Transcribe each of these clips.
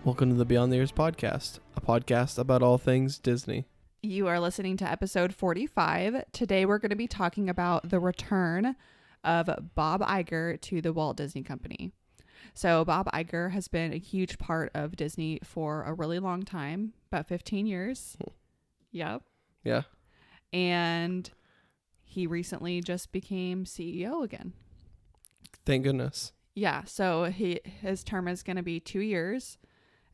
Welcome to the Beyond the Years podcast, a podcast about all things Disney. You are listening to episode 45. Today we're going to be talking about the return of Bob Iger to the Walt Disney Company. So Bob Iger has been a huge part of Disney for a really long time, about 15 years. Yep. Yeah. And he recently just became CEO again. Thank goodness. Yeah. So his term is going to be 2 years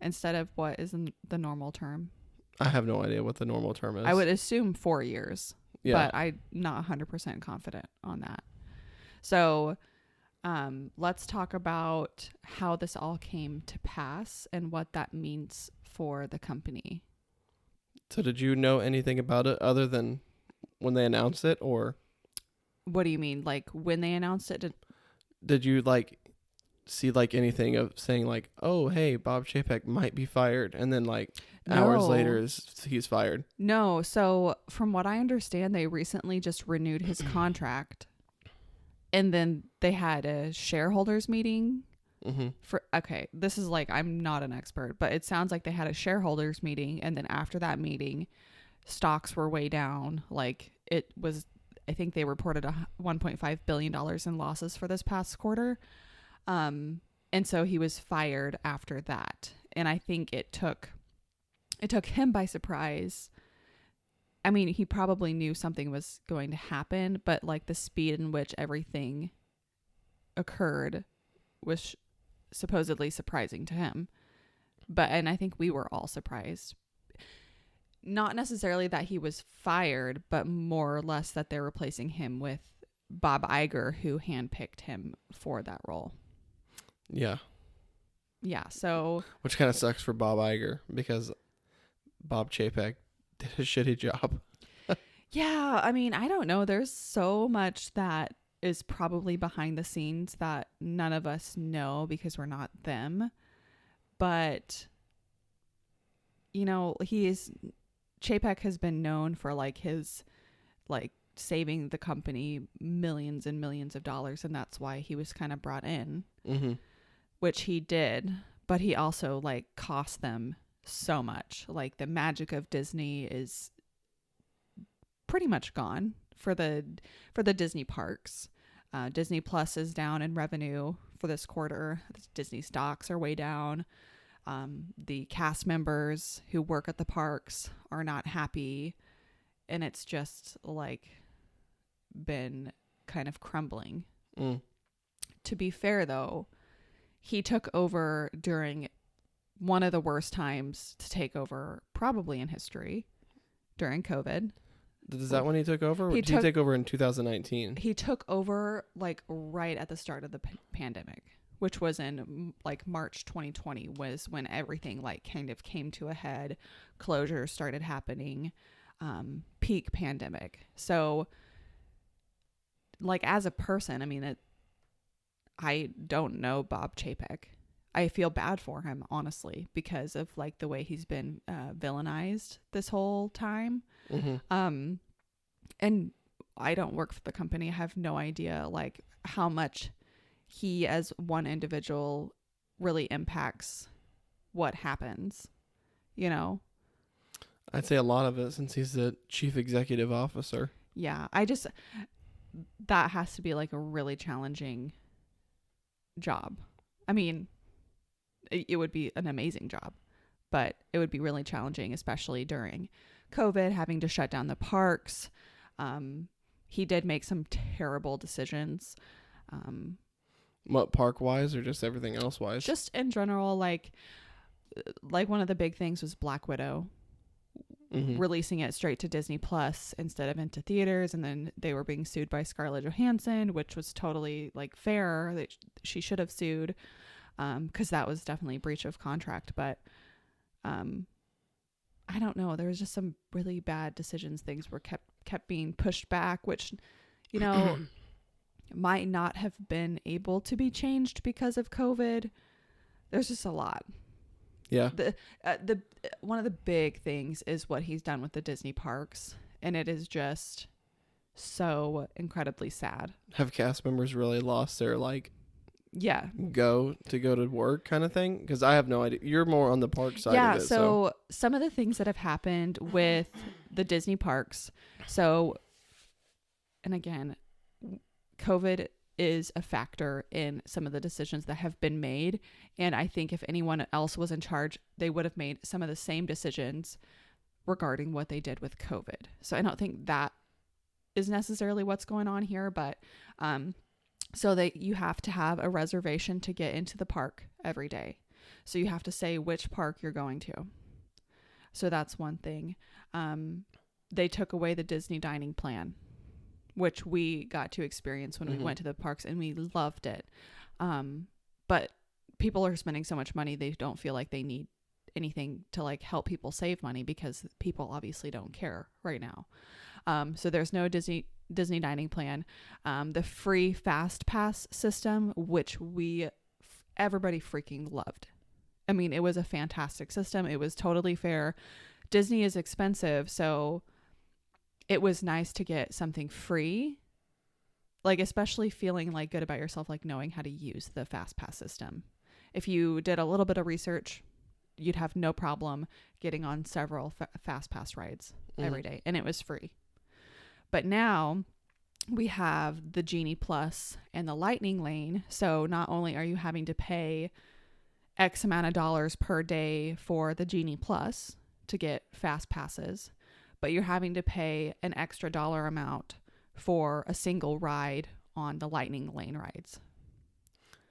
instead of what is the normal term. I have no idea what the normal term is. I would assume 4 years, Yeah. but I'm not 100% confident on that. So let's talk about how this all came to pass and what that means for the company. So did you know anything about it other than when they announced it, or What do you mean? Like when they announced it? did you see anything of saying oh, hey, Bob Chapek might be fired, and then hours later he's fired? No. So from what I understand, they recently just renewed his contract, and then they had a shareholders meeting. Okay, this is I'm not an expert, but it sounds like they had a shareholders meeting, and then after that meeting, stocks were way down. It was, I think they reported $1.5 billion in losses for this past quarter. And so he was fired after that. And I think it took him by surprise. I mean, he probably knew something was going to happen, but the speed in which everything occurred was supposedly surprising to him. And I think we were all surprised. Not necessarily that he was fired, but more or less that they're replacing him with Bob Iger, who handpicked him for that role. Yeah. Yeah, so... Which kind of sucks for Bob Iger, because Bob Chapek did a shitty job. Yeah, I mean, I don't know. There's so much that is probably behind the scenes that none of us know because we're not them. But, Chapek has been known for his saving the company millions and millions of dollars, and that's why he was kind of brought in. Mm-hmm. Which he did, but he also cost them so much. The magic of Disney is pretty much gone for the Disney parks. Disney Plus is down in revenue for this quarter. Disney stocks are way down. The cast members who work at the parks are not happy, and it's just been kind of crumbling. To be fair, though, he took over during one of the worst times to take over probably in history, during COVID. Is that when he took over? Or did he take over in 2019? He took over right at the start of the pandemic, which was in March 2020 was when everything kind of came to a head. Closures started happening, peak pandemic. So as a person, I mean, I don't know Bob Chapek. I feel bad for him, honestly, because of the way he's been villainized this whole time. Mm-hmm. And I don't work for the company. I have no idea how much he as one individual really impacts what happens, I'd say a lot of it, since he's the chief executive officer. Yeah, that has to be a really challenging job. I mean, it would be an amazing job, but it would be really challenging, especially during COVID, having to shut down the parks. He did make some terrible decisions. What, park wise, or just everything else wise? Just in general, one of the big things was Black Widow. Mm-hmm. Releasing it straight to Disney Plus instead of into theaters, and then they were being sued by Scarlett Johansson, which was totally fair. That she should have sued, because that was definitely a breach of contract. But I don't know. There was just some really bad decisions. Things were kept being pushed back, which might not have been able to be changed because of COVID. There's just a lot. Yeah. The one of the big things is what he's done with the Disney parks, and it is just so incredibly sad. Have cast members really lost their Yeah. go to work kind of thing? Because I have no idea. You're more on the park side of it. So some of the things that have happened with the Disney parks. So, and again, COVID is a factor in some of the decisions that have been made. And I think if anyone else was in charge, they would have made some of the same decisions regarding what they did with COVID. So I don't think that is necessarily what's going on here, but so that you have to have a reservation to get into the park every day. So you have to say which park you're going to. So that's one thing. They took away the Disney dining plan, which we got to experience when we went to the parks, and we loved it. But people are spending so much money, they don't feel like they need anything to like help people save money, because people obviously don't care right now. So there's no Disney dining plan. The free fast pass system, which everybody freaking loved. I mean, it was a fantastic system. It was totally fair. Disney is expensive, so it was nice to get something free, like especially feeling like good about yourself, like knowing how to use the fast pass system. If you did a little bit of research, you'd have no problem getting on several fast pass rides every day, and it was free. But now we have the Genie Plus and the Lightning Lane. So not only are you having to pay X amount of dollars per day for the Genie Plus to get fast passes, but you're having to pay an extra dollar amount for a single ride on the Lightning Lane rides.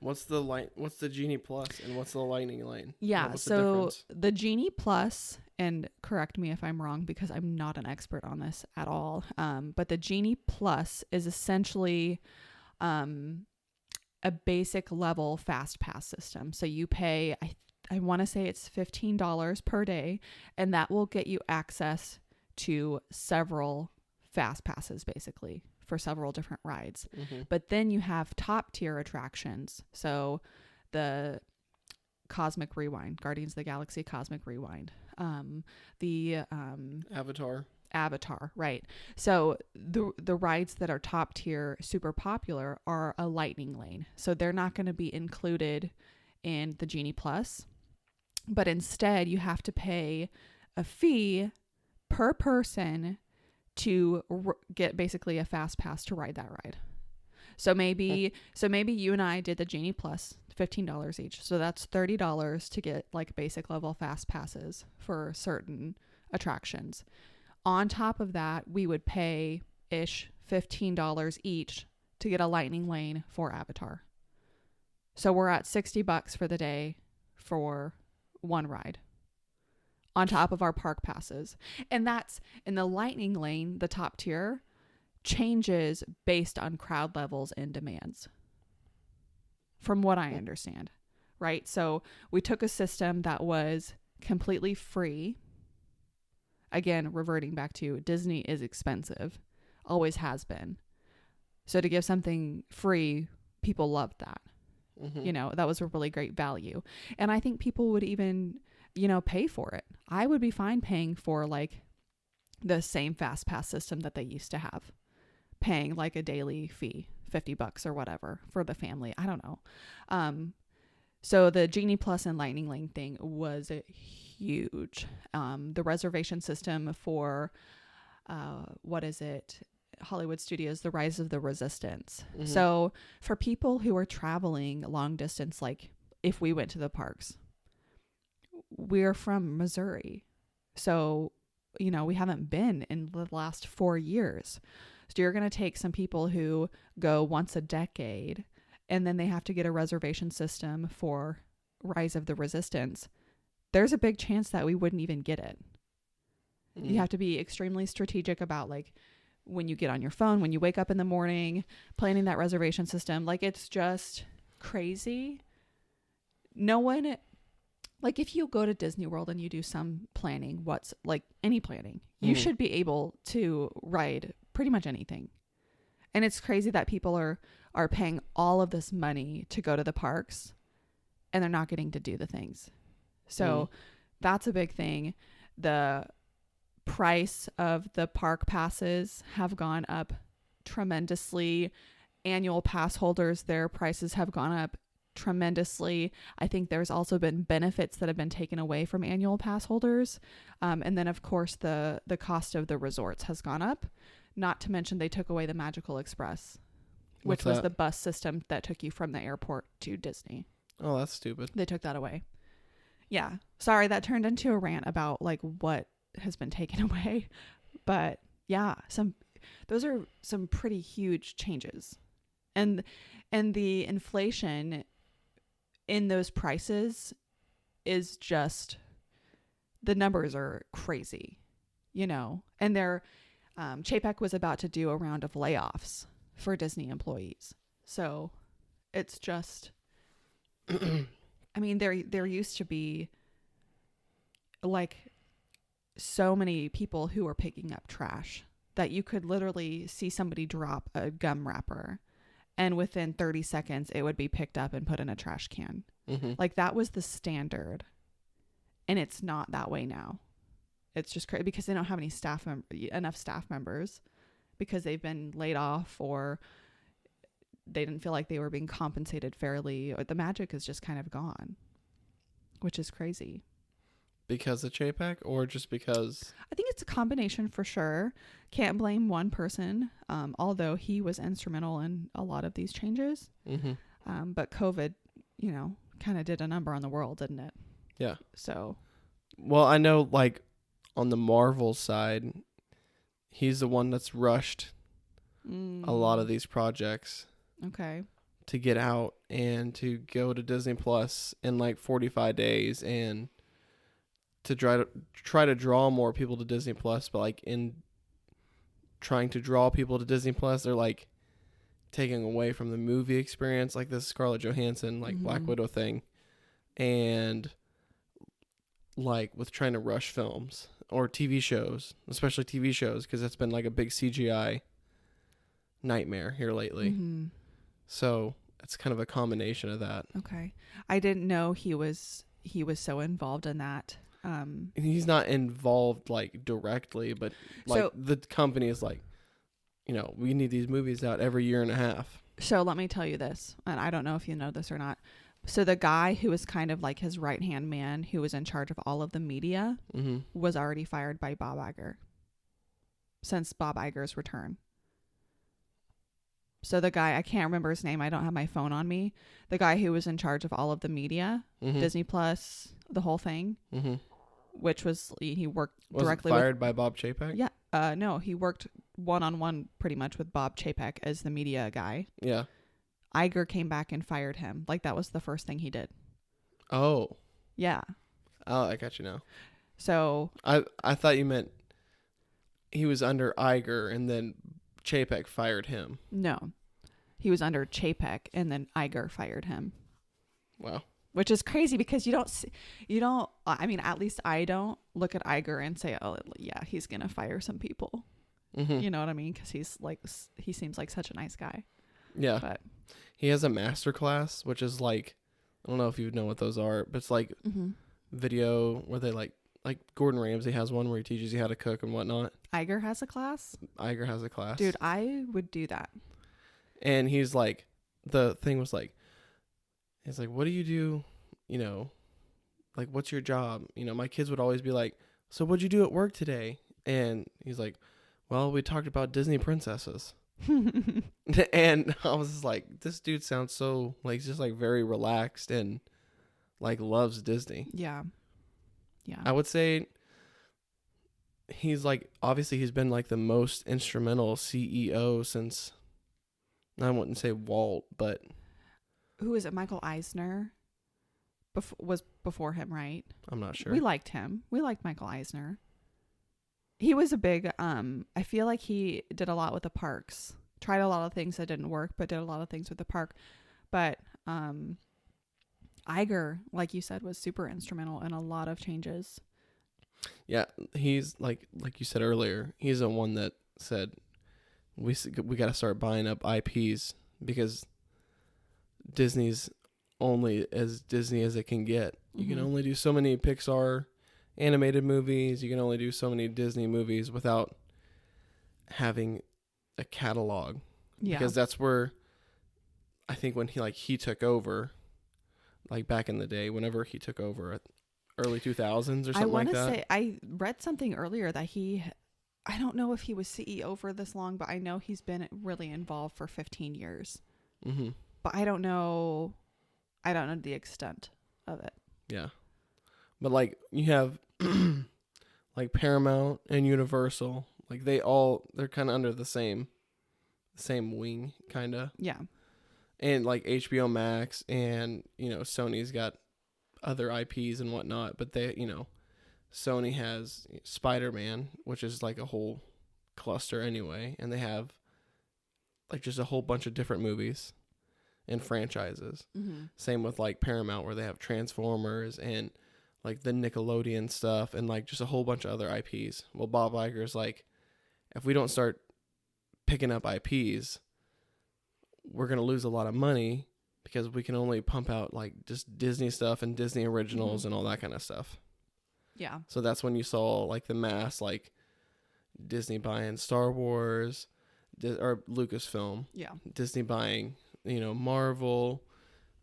What's the Genie Plus and what's the Lightning Lane? Yeah, so the Genie Plus, and correct me if I'm wrong because I'm not an expert on this at all, but the Genie Plus is essentially a basic level fast pass system. So you pay, I want to say it's $15 per day, and that will get you access to several fast passes basically for several different rides. But then you have top tier attractions. So the Cosmic Rewind, Guardians of the Galaxy Cosmic Rewind, the Avatar, right? So the rides that are top tier, super popular, are a Lightning Lane. So they're not going to be included in the Genie Plus, but instead you have to pay a fee per person to get basically a fast pass to ride that ride. So maybe you and I did the Genie Plus, $15 each. So that's $30 to get like basic level fast passes for certain attractions. On top of that, we would pay ish $15 each to get a Lightning Lane for Avatar. So we're at $60 for the day for one ride, on top of our park passes. And that's in the Lightning Lane, the top tier changes based on crowd levels and demands, from what I understand, right? So we took a system that was completely free. Again, reverting back to Disney is expensive, always has been. So to give something free, people loved that. You know, that was a really great value. And I think people would even, pay for it. I would be fine paying for like the same fast pass system that they used to have, paying like a daily fee, $50 or whatever for the family. I don't know. So the Genie Plus and Lightning Lane thing was huge. The reservation system for, Hollywood Studios, The Rise of the Resistance. So for people who are traveling long distance, like if we went to the parks, we're from Missouri. So, we haven't been in the last 4 years. So you're going to take some people who go once a decade, and then they have to get a reservation system for Rise of the Resistance. There's a big chance that we wouldn't even get it. You have to be extremely strategic about like when you get on your phone, when you wake up in the morning, planning that reservation system. Like, it's just crazy. No one, like if you go to Disney World and you do some planning, any planning, you should be able to ride pretty much anything. And it's crazy that people are paying all of this money to go to the parks and they're not getting to do the things. So that's a big thing. The price of the park passes have gone up tremendously. Annual pass holders, their prices have gone up tremendously. I think there's also been benefits that have been taken away from annual pass holders. And then, of course, the cost of the resorts has gone up. Not to mention they took away the Magical Express, which was the bus system that took you from the airport to Disney. Oh, that's stupid. They took that away. Yeah. Sorry, that turned into a rant about like what has been taken away. But yeah, those are some pretty huge changes. And the inflation in those prices is just, the numbers are crazy, you know. And Chapek was about to do a round of layoffs for Disney employees. So it's just, I mean, there used to be like so many people who were picking up trash that you could literally see somebody drop a gum wrapper and within 30 seconds it would be picked up and put in a trash can. Mm-hmm. Like that was the standard. And it's not that way now. It's just crazy because they don't have any enough staff members because they've been laid off or they didn't feel like they were being compensated fairly, or the magic is just kind of gone, which is crazy. Because of Chapek or just because? I think it's a combination for sure. Can't blame one person, although he was instrumental in a lot of these changes. Mm-hmm. But COVID, you know, kind of did a number on the world, didn't it? Yeah. So. Well, I know like on the Marvel side, he's the one that's rushed a lot of these projects. Okay. To get out and to go to Disney Plus in like 45 days and to try to draw more people to Disney Plus, but like in trying to draw people to Disney Plus, they're like taking away from the movie experience, like this Scarlett Johansson like Black Widow thing, and like with trying to rush films or TV shows, especially TV shows, because that's been like a big CGI nightmare here lately. Mm-hmm. So it's kind of a combination of that. Okay. I didn't know he was so involved in that. He's not involved like directly, but like so, the company is like, you know, we need these movies out every year and a half. So let me tell you this, and I don't know if you know this or not. So the guy who was kind of like his right-hand man who was in charge of all of the media was already fired by Bob Iger since Bob Iger's return. So the guy, I can't remember his name. I don't have my phone on me. The guy who was in charge of all of the media, Disney Plus, the whole thing, which was, he worked directly fired by Bob Chapek? Yeah. No, he worked one-on-one pretty much with Bob Chapek as the media guy. Yeah. Iger came back and fired him. Like that was the first thing he did. Oh. Yeah. Oh, I got you now. So. I thought you meant he was under Iger and then Chapek fired him. No. He was under Chapek and then Iger fired him. Wow. Which is crazy because you don't, I mean, at least I don't look at Iger and say, oh, yeah, he's going to fire some people. Mm-hmm. You know what I mean? Because he seems like such a nice guy. Yeah. But he has a master class, which is like, I don't know if you know what those are, but it's like video where they like Gordon Ramsay has one where he teaches you how to cook and whatnot. Iger has a class? Iger has a class. Dude, I would do that. And he's like, the thing was like, he's like, what do you do? You know, like, what's your job? You know, my kids would always be like, so what'd you do at work today? And he's like, well, we talked about Disney princesses. And I was just like, this dude sounds so like just like very relaxed and like loves Disney. Yeah. Yeah. I would say he's like, obviously he's been like the most instrumental CEO since, I wouldn't say Walt, but who is it? Michael Eisner was before him, right? I'm not sure. We liked him. We liked Michael Eisner. He was a big, I feel like he did a lot with the parks. Tried a lot of things that didn't work, but did a lot of things with the park. But Iger, like you said, was super instrumental in a lot of changes. Yeah, he's like you said earlier, he's the one that said we got to start buying up IPs because Disney's only as Disney as it can get. You can only do so many Pixar animated movies. You can only do so many Disney movies without having a catalog. Yeah. Because that's where I think when he took over, like back in the day, whenever he took over at early 2000s or I something want like to that. say I read something earlier that I don't know if he was CEO for this long, but I know he's been really involved for 15 years. Mm-hmm. But I don't know the extent of it. Yeah. But like you have like Paramount and Universal, like they're kind of under the same wing kind of. Yeah. And like HBO Max and, Sony's got other IPs and whatnot, but Sony has Spider-Man, which is like a whole cluster anyway, and they have like just a whole bunch of different movies and franchises. Mm-hmm. Same with like Paramount, where they have Transformers and like the Nickelodeon stuff and like just a whole bunch of other IPs. Well, Bob Iger's like, if we don't start picking up IPs, we're going to lose a lot of money because we can only pump out like just Disney stuff and Disney originals and all that kind of stuff. Yeah. So that's when you saw like the mass, like Disney buying Star Wars or Lucasfilm. Yeah. Disney buying, Marvel.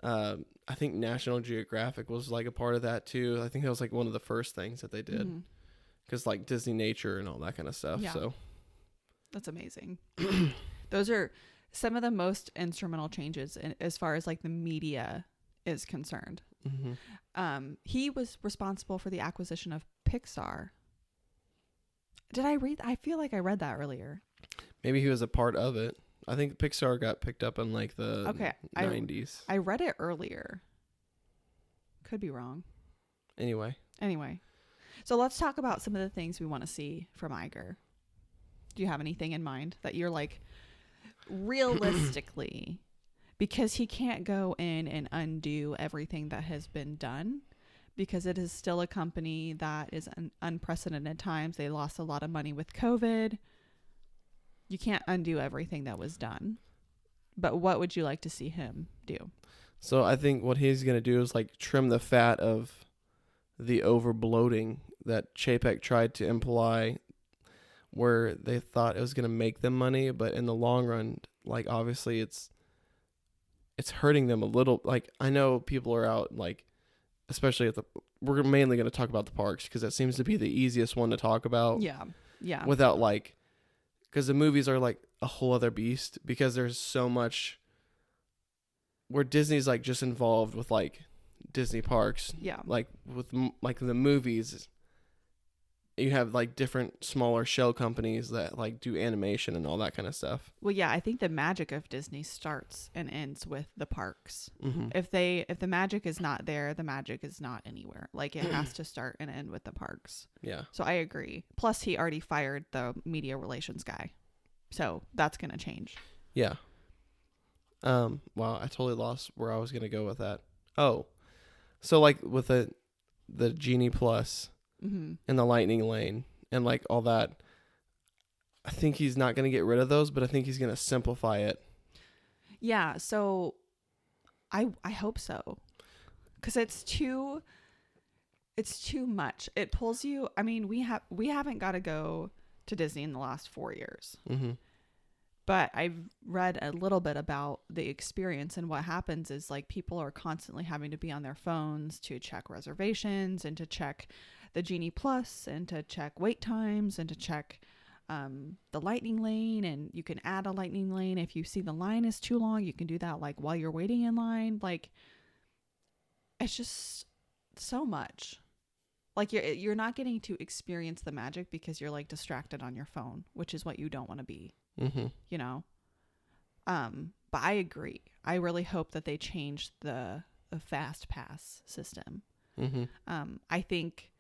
I think National Geographic was like a part of that too. I think that was like one of the first things that they did because like Disney Nature and all that kind of stuff. Yeah. So that's amazing. Those are some of the most instrumental changes as far as like the media is concerned. Mm-hmm. He was responsible for the acquisition of Pixar. I feel like I read that earlier. Maybe he was a part of it. I think Pixar got picked up in like the 90s. I read it earlier. Could be wrong. Anyway. So let's talk about some of the things we want to see from Iger. Do you have anything in mind that you're like, realistically, because he can't go in and undo everything that has been done, because it is still a company that is unprecedented times. They lost a lot of money with COVID. You can't undo everything that was done. But what would you like to see him do? So I think what he's going to do is like trim the fat of the over bloating that Chapek tried to imply, where they thought it was going to make them money, but in the long run, like obviously it's hurting them a little. Like I know people are out, like especially we're mainly going to talk about the parks because that seems to be the easiest one to talk about. Yeah. Without like, because the movies are like a whole other beast, because there's so much where Disney's like just involved with like Disney parks. Yeah. Like with like the movies, you have like different smaller shell companies that like do animation and all that kind of stuff. Well, yeah, I think the magic of Disney starts and ends with the parks. Mm-hmm. If the magic is not there, the magic is not anywhere. Like it has to start and end with the parks. Yeah. So I agree. Plus, he already fired the media relations guy, so that's gonna change. Yeah. Wow, I totally lost where I was gonna go with that. Oh, so like with the Genie Plus. Mm-hmm. And the Lightning Lane and like all that, I think he's not going to get rid of those, but I think he's going to simplify it. Yeah, so I hope so, because it's too much. It pulls you. I mean, we haven't got to go to Disney in the last 4 years, but I've read a little bit about the experience, and what happens is like people are constantly having to be on their phones to check reservations and to check the Genie Plus and to check wait times and to check the Lightning Lane, and you can add a Lightning Lane if you see the line is too long. You can do that like while you're waiting in line. Like it's just so much. Like you're not getting to experience the magic because you're like distracted on your phone, which is what you don't want to be. You know. But I agree. I really hope that they change the fast pass system. I think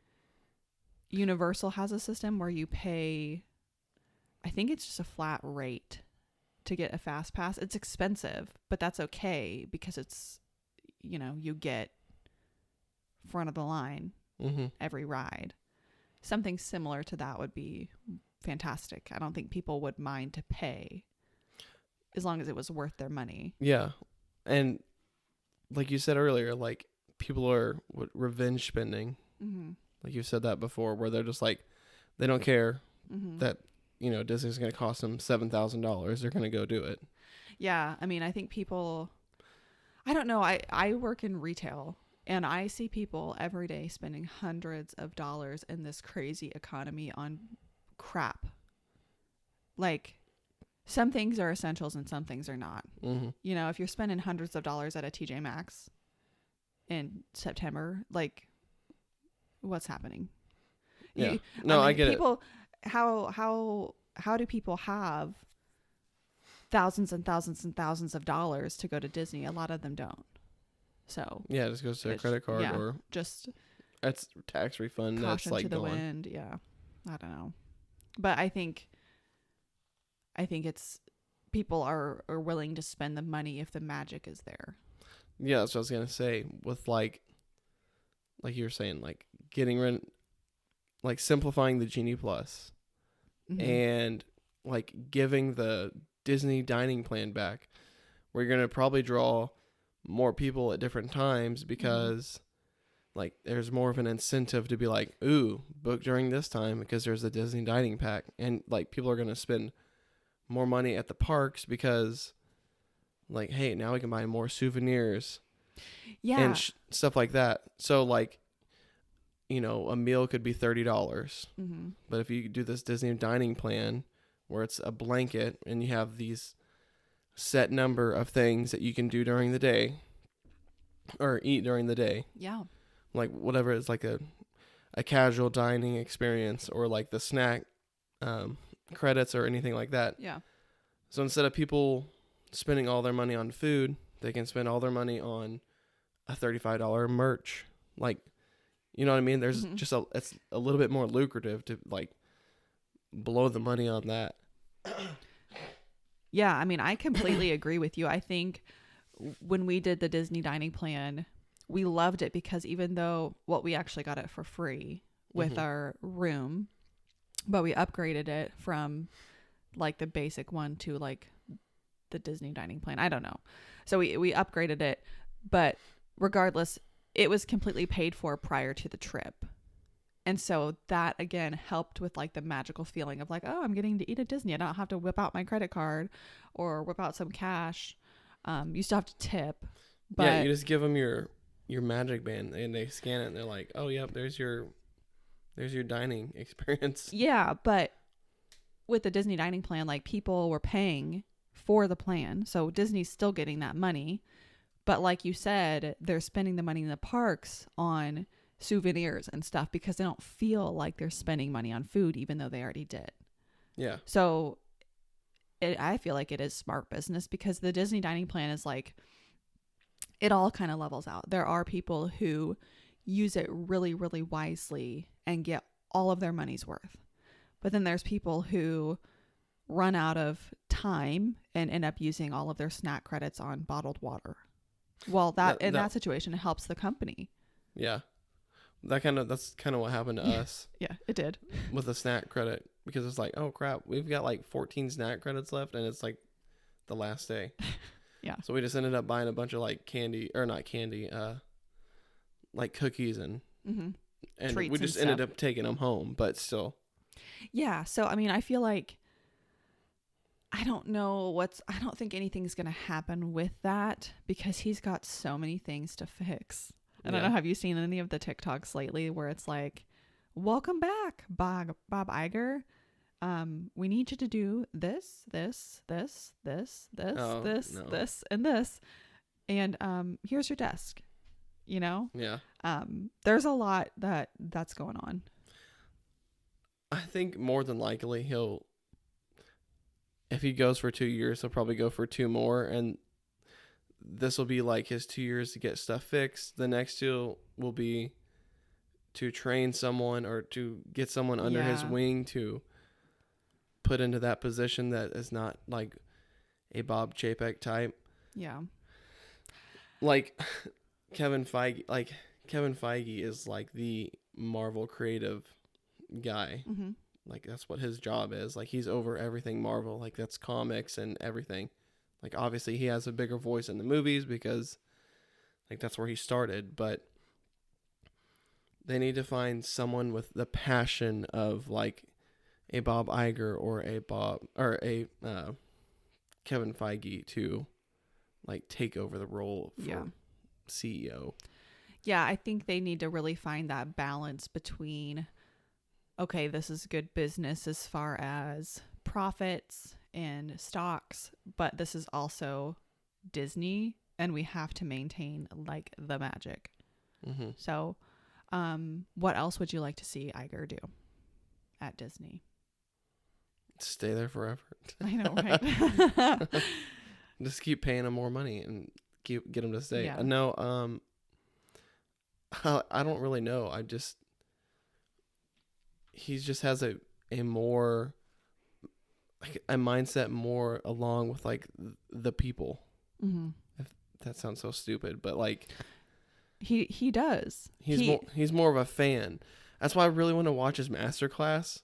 Universal has a system where you pay, I think it's just a flat rate to get a fast pass. It's expensive, but that's okay because it's, you get front of the line every ride. Something similar to that would be fantastic. I don't think people would mind to pay as long as it was worth their money. Yeah. And like you said earlier, like people are revenge spending. Like you said that before, where they're just like, they don't care that, Disney's going to cost them $7,000. They're going to go do it. Yeah. I mean, I think I don't know. I work in retail and I see people every day spending hundreds of dollars in this crazy economy on crap. Like some things are essentials and some things are not. Mm-hmm. You know, if you're spending hundreds of dollars at a TJ Maxx in September, like what's happening? Yeah. No, I get people, it. How do people have thousands and thousands and thousands of dollars to go to Disney? A lot of them don't. So yeah, it just goes to a credit card or just that's tax refund. Caution That's like to the gone. wind. Yeah, I don't know, but I think it's people are willing to spend the money if the magic is there. Yeah, that's what I was gonna say. With like you were saying, like getting rid, like simplifying the Genie Plus, and like giving the Disney dining plan back, where you're gonna probably draw more people at different times because like there's more of an incentive to be like, ooh, book during this time because there's the Disney dining pack, and like people are gonna spend more money at the parks because like, hey, now we can buy more souvenirs, and stuff like that. So like, you know, a meal could be $30, but if you do this Disney dining plan where it's a blanket and you have these set number of things that you can do during the day or eat during the day, like whatever it's like a casual dining experience or like the snack credits or anything like that. So instead of people spending all their money on food, they can spend all their money on a $35 merch. Like, you know what I mean? There's just it's a little bit more lucrative to like blow the money on that. Yeah, I mean, I completely agree with you. I think when we did the Disney dining plan, we loved it because even though we actually got it for free with our room, but we upgraded it from like the basic one to like the Disney dining plan. I don't know. So we upgraded it, but regardless, it was completely paid for prior to the trip. And so that again helped with like the magical feeling of like, oh, I'm getting to eat at Disney. I don't have to whip out my credit card or whip out some cash. You still have to tip. But yeah, you just give them your magic band and they scan it and they're like, oh, yep, there's your dining experience. Yeah, but with the Disney dining plan, like people were paying for the plan. So Disney's still getting that money. But like you said, they're spending the money in the parks on souvenirs and stuff because they don't feel like they're spending money on food, even though they already did. Yeah. So I feel like it is smart business because the Disney dining plan is like, it all kind of levels out. There are people who use it really, really wisely and get all of their money's worth. But then there's people who run out of time and end up using all of their snack credits on bottled water. Well, that situation, it helps the company. Yeah. That's kind of what happened to us. Yeah, it did. With the snack credit, because it's like, oh crap, we've got like 14 snack credits left and it's like the last day. Yeah. So we just ended up buying a bunch of like candy, or not candy, like cookies and treats we just ended up taking them home, but still. Yeah. So, I mean, I feel like, I don't think anything's going to happen with that because he's got so many things to fix. I don't know. Have you seen any of the TikToks lately where it's like, welcome back, Bob Iger. We need you to do this, this, this, this, this, this, and this. And here's your desk, you know? Yeah. There's a lot that's going on. I think more than likely if he goes for 2 years, he'll probably go for 2 more. And this will be like his 2 years to get stuff fixed. The next 2 will be to train someone or to get someone under his wing to put into that position that is not like a Bob Chapek type. Yeah. Like Kevin Feige is like the Marvel creative guy. Like that's what his job is. Like he's over everything Marvel. Like that's comics and everything. Like obviously he has a bigger voice in the movies because like that's where he started, but they need to find someone with the passion of like a Bob Iger or a Kevin Feige to like take over the role for Yeah. CEO. Yeah, I think they need to really find that balance between, okay, this is good business as far as profits and stocks, but this is also Disney and we have to maintain like the magic. Mm-hmm. So, what else would you like to see Iger do at Disney? Stay there forever. I know, right? Just keep paying him more money and get him to stay. Yeah. No, I don't really know. He just has a more like a mindset more along with like the people. Mm-hmm. If that sounds so stupid, but like He does. he's more of a fan. That's why I really want to watch his masterclass.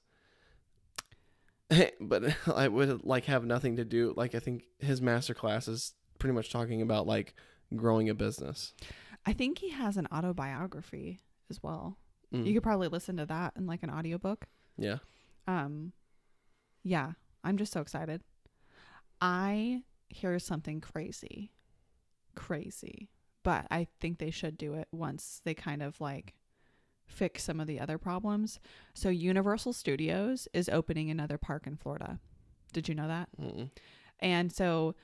But I would like have nothing to do. Like I think his masterclass is pretty much talking about like growing a business. I think he has an autobiography as well. Mm. You could probably listen to that in like an audiobook. Yeah. Yeah, I'm just so excited. Here's something crazy, but I think they should do it once they kind of like fix some of the other problems. So Universal Studios is opening another park in Florida. Did you know that? Mm-mm. And so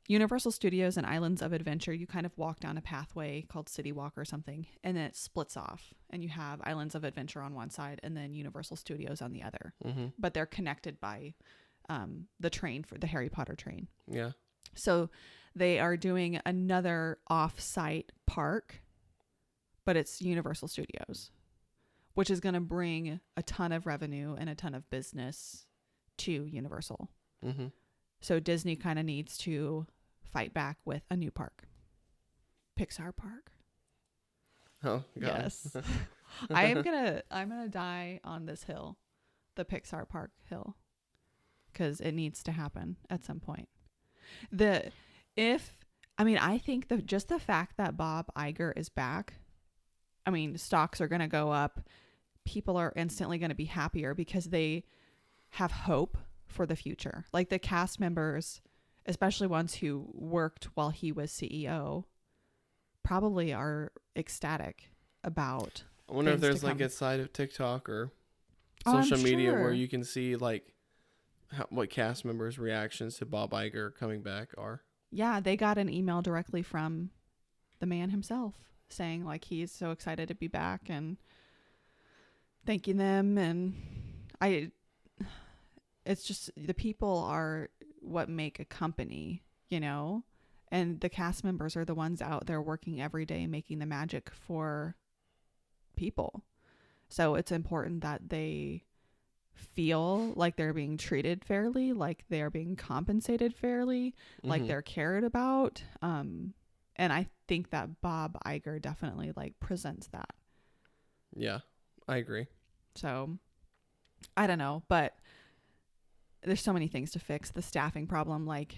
Universal Studios and Islands of Adventure, you kind of walk down a pathway called City Walk or something, and then it splits off, and you have Islands of Adventure on one side and then Universal Studios on the other. Mm-hmm. But they're connected by the train for the Harry Potter train. Yeah. So they are doing another off-site park, but it's Universal Studios, which is going to bring a ton of revenue and a ton of business to Universal. Mm-hmm. So Disney kind of needs to fight back with a new park. Pixar Park. Oh, God. Yes. I'm gonna die on this hill, the Pixar Park hill, because it needs to happen at some point. I think just the fact that Bob Iger is back, I mean, stocks are gonna go up. People are instantly gonna be happier because they have hope for the future. Like the cast members, especially ones who worked while he was CEO, probably are ecstatic about. I wonder if things to there's like come. a side of TikTok or Oh, I'm social media where sure. you can see like what cast members' reactions to Bob Iger coming back are. Yeah, they got an email directly from the man himself saying like he's so excited to be back and thanking them. And it's just the people are what make a company, and the cast members are the ones out there working every day making the magic for people. So it's important that they feel like they're being treated fairly, like they're being compensated fairly, like Mhm. they're cared about. And I think that Bob Iger definitely like presents that. Yeah, I agree. So I don't know, but there's so many things to fix. The staffing problem, like,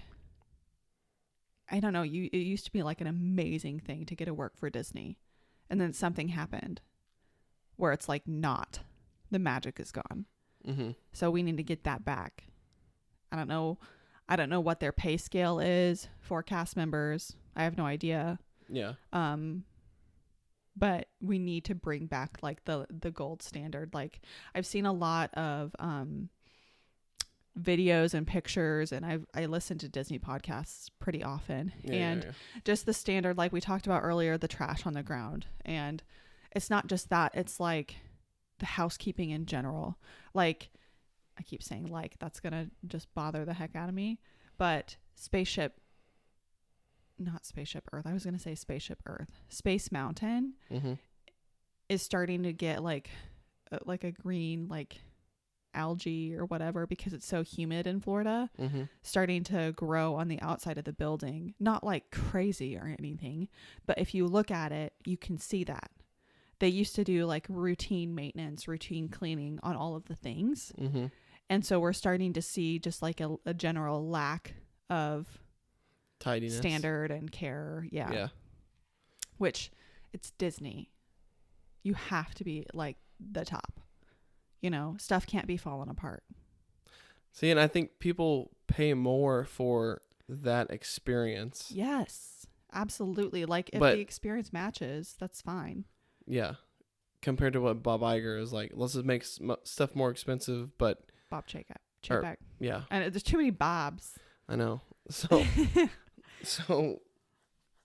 I don't know, it used to be like an amazing thing to get to work for Disney. And then something happened where it's like not. The magic is gone. Mm-hmm. So we need to get that back. I don't know what their pay scale is for cast members. I have no idea. Yeah. But we need to bring back like the gold standard. Like I've seen a lot of videos and pictures, and I listen to Disney podcasts pretty often. Yeah. Just the standard, like we talked about earlier, the trash on the ground. And it's not just that, it's like the housekeeping in general. Like I keep saying like, that's gonna just bother the heck out of me. But not Spaceship Earth. I was gonna say Spaceship Earth. Space Mountain Mm-hmm. is starting to get like a green like algae or whatever because it's so humid in Florida, Mm-hmm. starting to grow on the outside of the building. Not like crazy or anything, but if you look at it, you can see that. They used to do like routine maintenance, routine cleaning on all of the things. Mm-hmm. And so we're starting to see just like a general lack of Tidiness. standard and care. Yeah. Which it's Disney. You have to be like the top. Stuff can't be falling apart. See, and I think people pay more for that experience. Yes, absolutely. Like if But the experience matches, that's fine. yeah, compared to what Bob Iger is like, let's just make stuff more expensive, but Bob Chapek. yeah, And there's too many Bobs. I know. So so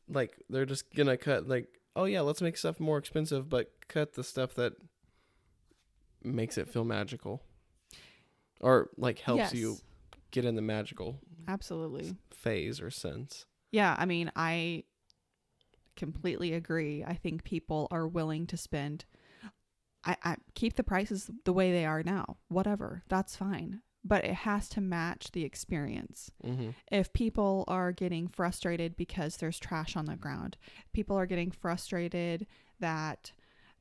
like they're just gonna cut like, oh yeah, let's make stuff more expensive, but cut the stuff that makes it feel magical, or like helps you Yes, get in the magical absolutely. phase or sense. Yeah, I mean, I completely agree. I think people are willing to spend. I keep the prices the way they are now. Whatever, that's fine. But it has to match the experience. Mm-hmm. If people are getting frustrated because there's trash on the ground, people are getting frustrated that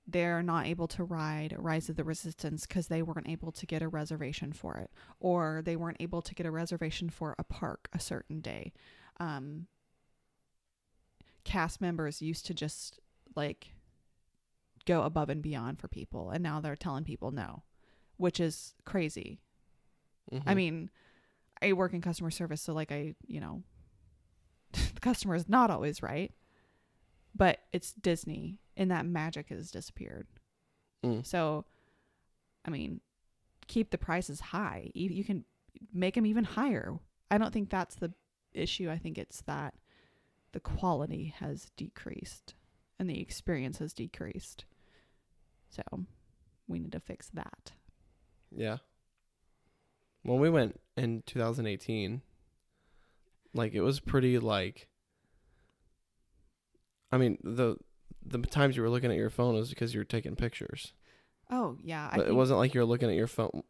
they're not able to ride Rise of the Resistance because they weren't able to get a reservation for it, or they weren't able to get a reservation for a park a certain day. Cast members used to just like go above and beyond for people, and now they're telling people no, which is crazy. Mm-hmm. I mean, I work in customer service, so like the customer is not always right, but it's Disney and that magic has disappeared. So, I mean, keep the prices high. You can make them even higher. I don't think that's the issue. I think it's that the quality has decreased and the experience has decreased. So we need to fix that. Yeah. When we went in 2018, like it was pretty like, I mean, the times you were looking at your phone was because you were taking pictures. Oh, yeah. But it wasn't like you were looking at your phone.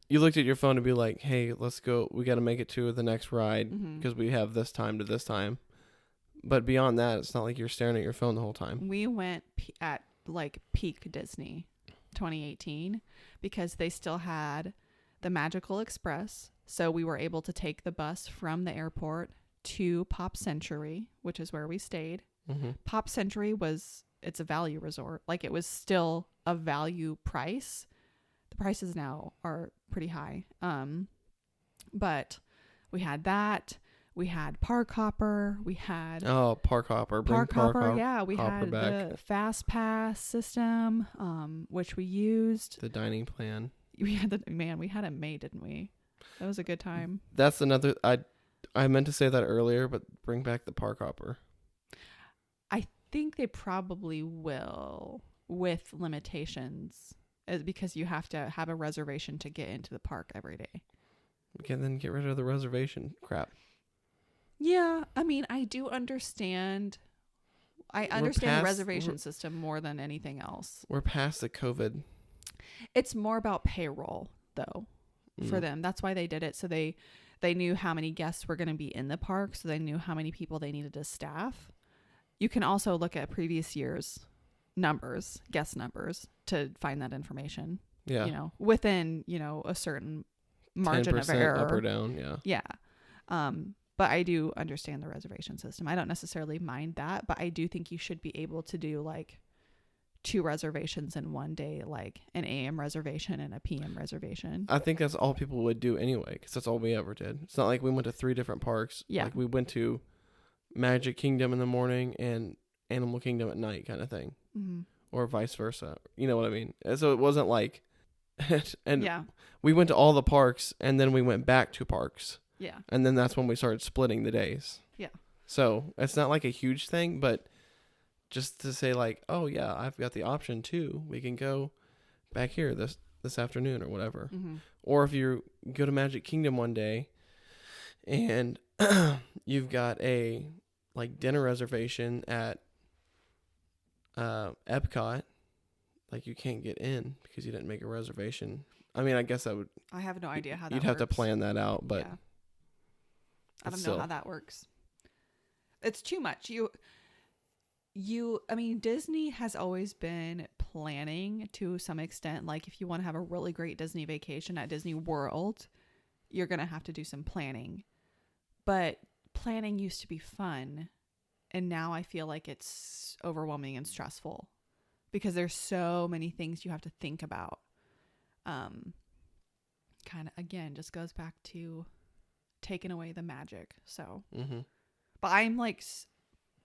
You looked at your phone to be like, hey, let's go. We got to make it to the next ride because we have this time to this time. But beyond that, it's not like you're staring at your phone the whole time. We went at like peak Disney 2018 because they still had the Magical Express. So we were able to take the bus from the airport to Pop Century, which is where we stayed. Mm-hmm. Pop Century it's a value resort. Like it was still a value price. The prices now are pretty high. But we had that. We had Park Hopper. We had Park Hopper. Park Hopper. Yeah, we Hopper had back. the Fast Pass system, which we used. The dining plan. We had it made, didn't we? That was a good time. That's another. I meant to say that earlier, but bring back the Park Hopper. I think they probably will with limitations, because you have to have a reservation to get into the park every day. Okay, then get rid of the reservation crap. Yeah, I mean, I do understand. I understand the reservation system more than anything else. We're past the COVID. It's more about payroll, though, for them. That's why they did it. So they knew how many guests were going to be in the park, so they knew how many people they needed to staff. You can also look at previous years' numbers, guest numbers, to find that information. Yeah. Within, a certain margin of error. Up or down, yeah. Yeah. But I do understand the reservation system. I don't necessarily mind that, but I do think you should be able to do like 2 reservations in one day, like an AM reservation and a PM reservation. I think that's all people would do anyway, because that's all we ever did. It's not like we went to 3 different parks. Yeah. Like we went to Magic Kingdom in the morning and Animal Kingdom at night kind of thing. Mm-hmm. Or vice versa. You know what I mean? And so it wasn't like... and yeah. We went to all the parks, and then we went back to parks. Yeah. And then that's when we started splitting the days. Yeah. So it's not like a huge thing, but just to say like, oh yeah, I've got the option too. We can go back here this afternoon or whatever. Mm-hmm. Or if you go to Magic Kingdom one day and you've got a like dinner reservation at Epcot, like you can't get in because you didn't make a reservation. I mean, I guess I have no idea how that you'd works. have to plan that out, but yeah. I don't know how that works. It's too much. I mean, Disney has always been planning to some extent. Like if you want to have a really great Disney vacation at Disney World, you're going to have to do some planning. But planning used to be fun. And now I feel like it's overwhelming and stressful because there's so many things you have to think about. Kind of, again, just goes back to taken away the magic. So, Mm-hmm. but I'm like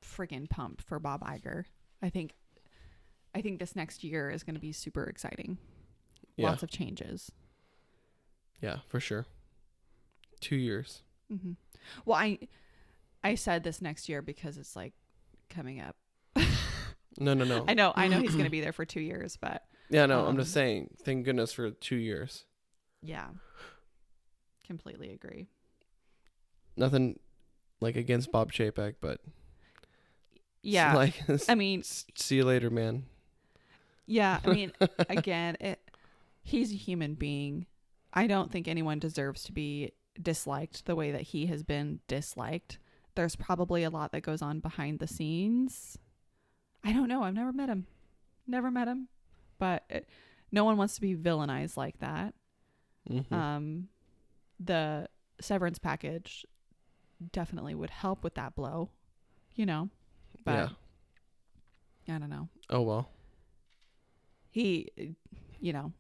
freaking pumped for Bob Iger. I think this next year is going to be super exciting. Yeah. Lots of changes. Yeah, for sure. 2 years. Mm-hmm. Well, I said this next year because it's like coming up. No. I know he's going to be there for 2 years, but Yeah, no, I'm just saying, thank goodness for 2 years. yeah, completely agree. Nothing like against Bob Chapek, but yeah, like, I mean, see you later, man. Yeah, I mean, again, he's a human being. I don't think anyone deserves to be disliked the way that he has been disliked. There's probably a lot that goes on behind the scenes. I don't know. I've never met him. But no one wants to be villainized like that. Mm-hmm. The severance package definitely would help with that blow, you know. But Yeah. I don't know. Oh, well. He, you know,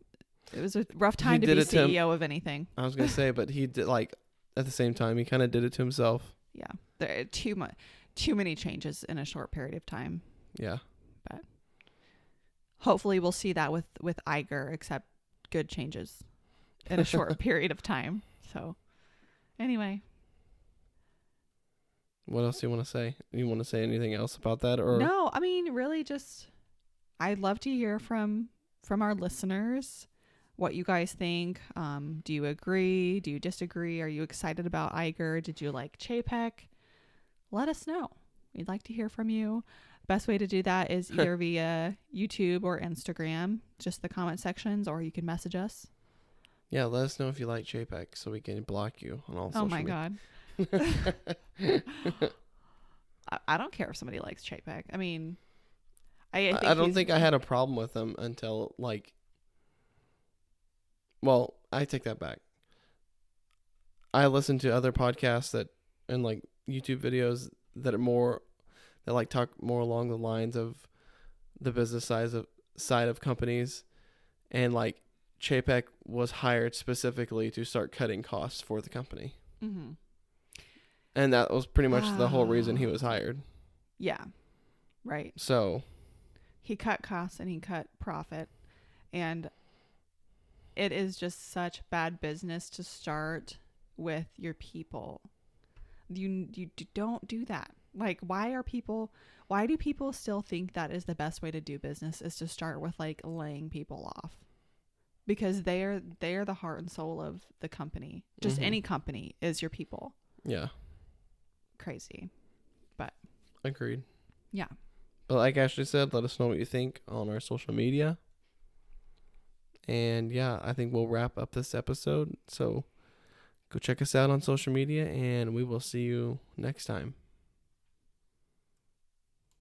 it was a rough time to be CEO of anything. I was going to say, but he did, like, at the same time, he kind of did it to himself. Yeah. There are too many changes in a short period of time. Yeah. But hopefully we'll see that with Iger, except good changes in a short period of time. So anyway. What else do you want to say? You want to say anything else about that? Or no, I mean, really just, I'd love to hear from our listeners what you guys think. Do you agree? Do you disagree? Are you excited about Iger? Did you like Chapek? Let us know. We'd like to hear from you. Best way to do that is either via YouTube or Instagram, just the comment sections, or you can message us. Yeah, let us know if you like Chapek so we can block you on all social media. God. I don't care if somebody likes Chapek. I mean, I don't think I had a problem with him until, like, well, I take that back. I listen to other podcasts and like YouTube videos that like talk more along the lines of the business side of companies, and like Chapek was hired specifically to start cutting costs for the company. Mm-hmm. And that was pretty much the whole reason he was hired. Yeah. Right. So he cut costs and he cut profit, and it is just such bad business to start with your people. You don't do that. Like, why do people still think that is the best way to do business, is to start with like laying people off? Because they are the heart and soul of the company. Just any company is your people. Yeah. Crazy. But agreed. Yeah. But like Ashley said, let us know what you think on our social media. And yeah, I think we'll wrap up this episode. So go check us out on social media, and we will see you next time.